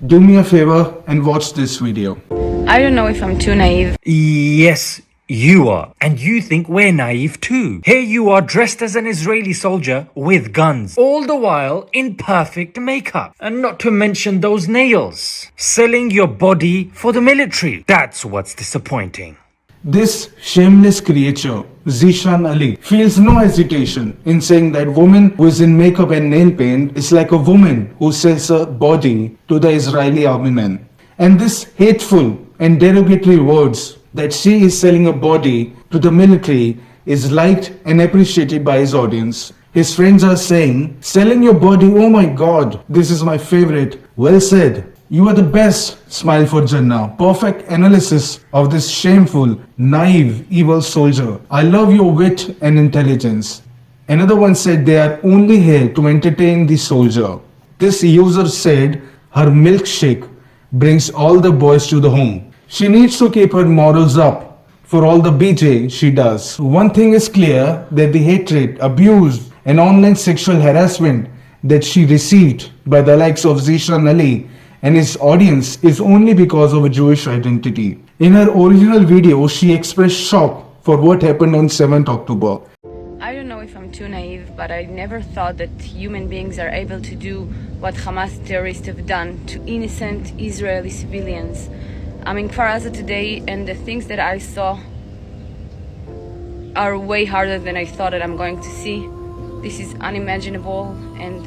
Do me a favor and watch this video. I don't know if I'm too naive. Yes, you are. And you think we're naive too. Here you are dressed as an Israeli soldier with guns, all the while in perfect makeup. And not to mention those nails. Selling your body for the military. That's what's disappointing. This shameless creature, Zeeshan Ali, feels no hesitation in saying that woman who is in makeup and nail paint is like a woman who sells her body to the Israeli army men. And this hateful and derogatory words that she is selling her body to the military is liked and appreciated by his audience. His friends are saying, selling your body, oh my god, this is my favorite. Well said. You are the best, Smile2Jannah. Perfect analysis of this shameful, naive, evil soldier. I love your wit and intelligence. Another one said they are only here to entertain the soldier. This user said her milkshake brings all the boys to the home. She needs to keep her morals up for all the BJ she does. One thing is clear, that the hatred, abuse and online sexual harassment that she received by the likes of Zeeshan Ali and his audience is only because of a Jewish identity. In her original video, she expressed shock for what happened on 7th October. I don't know if I'm too naive, but I never thought that human beings are able to do what Hamas terrorists have done to innocent Israeli civilians. I'm in Kfar Aza today, and the things that I saw are way harder than I thought that I'm going to see. This is unimaginable, and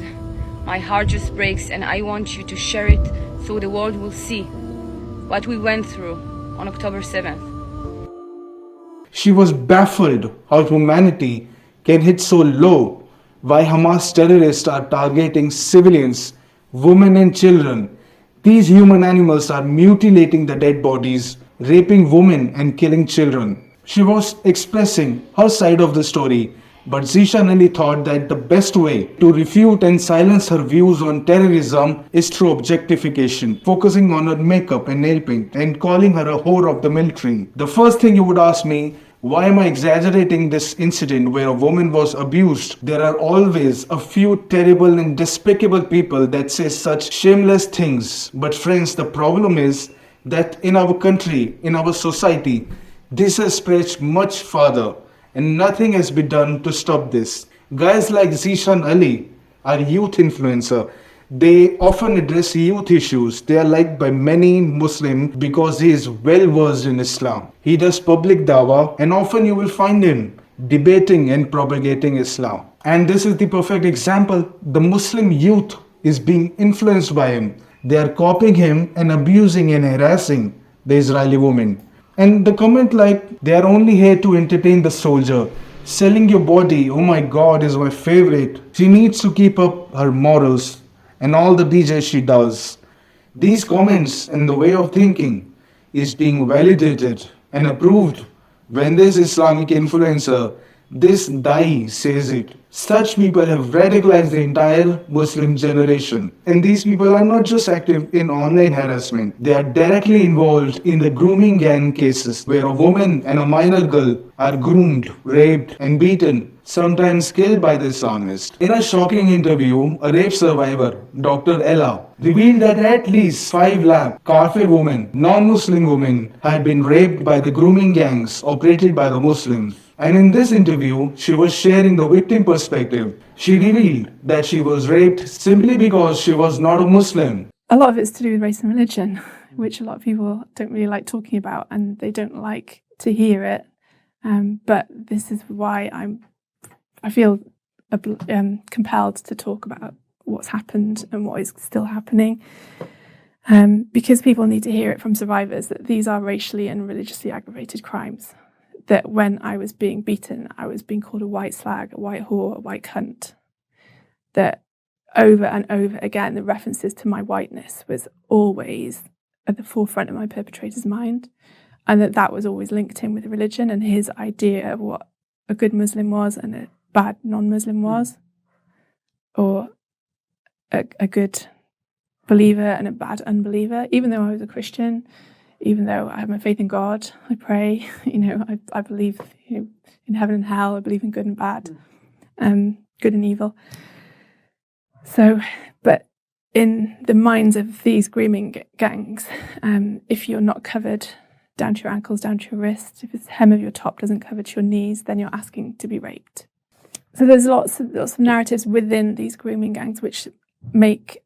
my heart just breaks, and I want you to share it so the world will see what we went through on October 7th. She was baffled how humanity can hit so low, why Hamas terrorists are targeting civilians, women and children. These human animals are mutilating the dead bodies, raping women and killing children. She was expressing her side of the story, but Zeeshan Ali thought that the best way to refute and silence her views on terrorism is through objectification, focusing on her makeup and nail paint and calling her a whore of the military. The first thing you would ask me, why am I exaggerating this incident where a woman was abused? There are always a few terrible and despicable people that say such shameless things. But friends, the problem is that in our country, in our society, this has stretched much farther and nothing has been done to stop this. Guys like Zeeshan Ali are youth influencer. They often address youth issues. They are liked by many Muslims because he is well versed in Islam. He does public dawah and often you will find him debating and propagating Islam. And this is the perfect example. The Muslim youth is being influenced by him. They are copying him and abusing and harassing the Israeli women. And the comment like, they are only here to entertain the soldier. Selling your body, oh my god, is my favorite. She needs to keep up her morals and all the BJ she does. These comments and the way of thinking is being validated and approved when this Islamic influencer, this Dai says it. Such people have radicalized the entire Muslim generation. And these people are not just active in online harassment. They are directly involved in the grooming gang cases where a woman and a minor girl are groomed, raped and beaten, sometimes killed by the Islamists. In a shocking interview, a rape survivor, Dr. Ella, revealed that at least 5 lakh Kafir women, non-Muslim women, had been raped by the grooming gangs operated by the Muslims. And in this interview, she was sharing the victim perspective. She revealed that she was raped simply because she was not a Muslim. A lot of it's to do with race and religion, which a lot of people don't really like talking about and they don't like to hear it. But this is why I feel compelled to talk about what's happened and what is still happening. Because people need to hear it from survivors that these are racially and religiously aggravated crimes. That when I was being beaten, I was being called a white slag, a white whore, a white cunt. That over and over again, the references to my whiteness was always at the forefront of my perpetrator's mind. And that was always linked in with religion and his idea of what a good Muslim was and a bad non-Muslim was. Or a good believer and a bad unbeliever. Even though I was a Christian, even though I have my faith in God, I pray, I believe in heaven and hell, I believe in good and bad, good and evil. So, but in the minds of these grooming gangs, if you're not covered down to your ankles, down to your wrists, if the hem of your top doesn't cover to your knees, then you're asking to be raped. So there's lots of narratives within these grooming gangs which make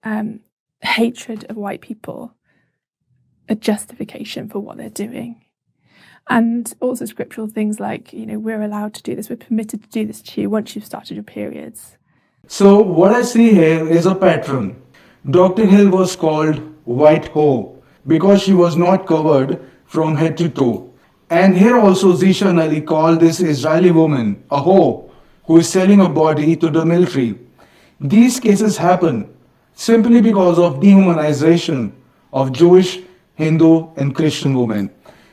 hatred of white people a justification for what they're doing. And also scriptural things like, we're allowed to do this, we're permitted to do this to you once you've started your periods. So what I see here is a pattern. Dr. Hill was called White Ho because she was not covered from head to toe. And here also Zeeshan Ali called this Israeli woman a hoe who is selling her body to the military. These cases happen simply because of dehumanization of Jewish, Hindu and Christian women.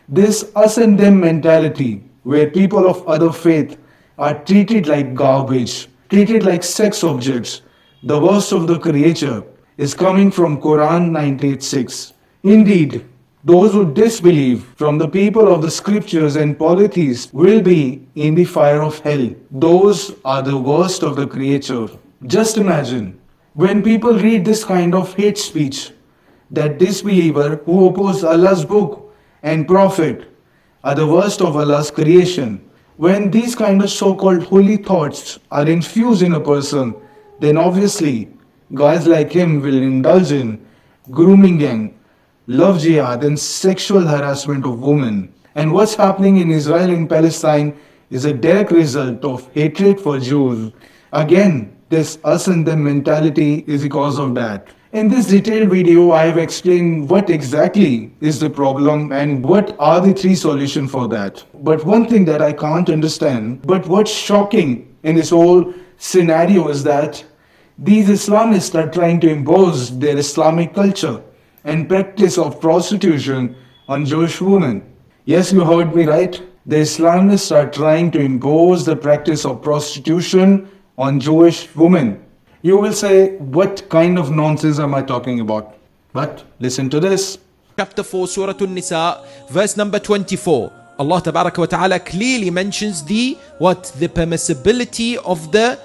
This us and them mentality where people of other faith are treated like garbage, treated like sex objects, the worst of the creature, is coming from Quran 98:6. Indeed, those who disbelieve from the people of the scriptures and polytheists will be in the fire of hell. Those are the worst of the creature. Just imagine, when people read this kind of hate speech, that disbeliever who oppose Allah's book and prophet are the worst of Allah's creation. When these kind of so-called holy thoughts are infused in a person, then obviously guys like him will indulge in grooming gang, love jihad and sexual harassment of women. And what's happening in Israel and Palestine is a direct result of hatred for Jews. Again, this us and them mentality is the cause of that. In this detailed video, I have explained what exactly is the problem and what are the 3 solutions for that. But one thing that I can't understand, but what's shocking in this whole scenario is that these Islamists are trying to impose their Islamic culture and practice of prostitution on Jewish women. Yes, you heard me right. The Islamists are trying to impose the practice of prostitution on Jewish women. You will say, what kind of nonsense am I talking about? But listen to this. Chapter 4, Surah An-Nisa, verse number 24. Allah Tabaraka wa Ta'ala clearly mentions the permissibility of the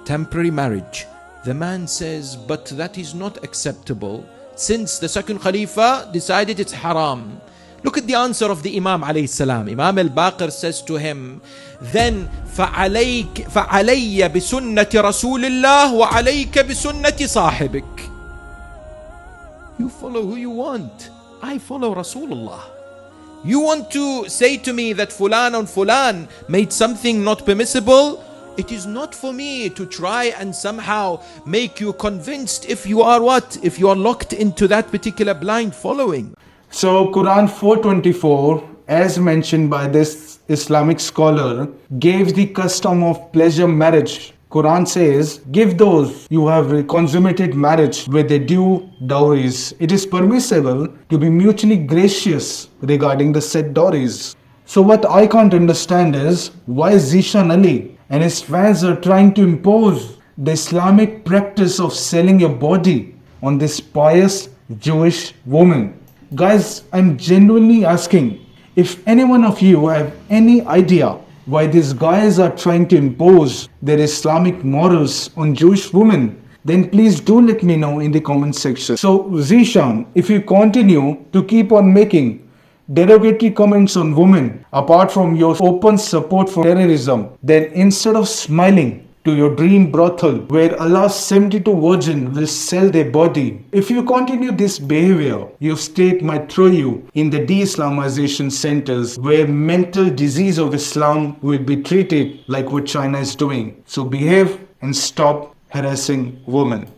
temporary marriage. The man says, but that is not acceptable since the second Khalifa decided it's haram. Look at the answer of the Imam alayhi salam. Imam al-Baqir says to him, then فَعَلَيَّ بِسُنَّةِ رَسُولِ اللَّهِ وَعَلَيْكَ بِسُنَّةِ صَاحِبِكَ. You follow who you want. I follow Rasulullah. You want to say to me that Fulan and Fulan made something not permissible? It is not for me to try and somehow make you convinced if you are what? If you are locked into that particular blind following. So Quran 4:24, as mentioned by this Islamic scholar, gave the custom of pleasure marriage. Quran says, give those you have consummated marriage with the due dowries. It is permissible to be mutually gracious regarding the said dowries. So what I can't understand is why Zeeshan Ali and his fans are trying to impose the Islamic practice of selling your body on this pious Jewish woman. Guys, I'm genuinely asking, if any one of you have any idea why these guys are trying to impose their Islamic morals on Jewish women, then please do let me know in the comment section. So Zeeshan, if you continue to keep on making derogatory comments on women apart from your open support for terrorism, then instead of smiling to your dream brothel where Allah's 72 virgins will sell their body, if you continue this behavior, your state might throw you in the de-Islamization centers where mental disease of Islam will be treated like what China is doing. So behave and stop harassing women.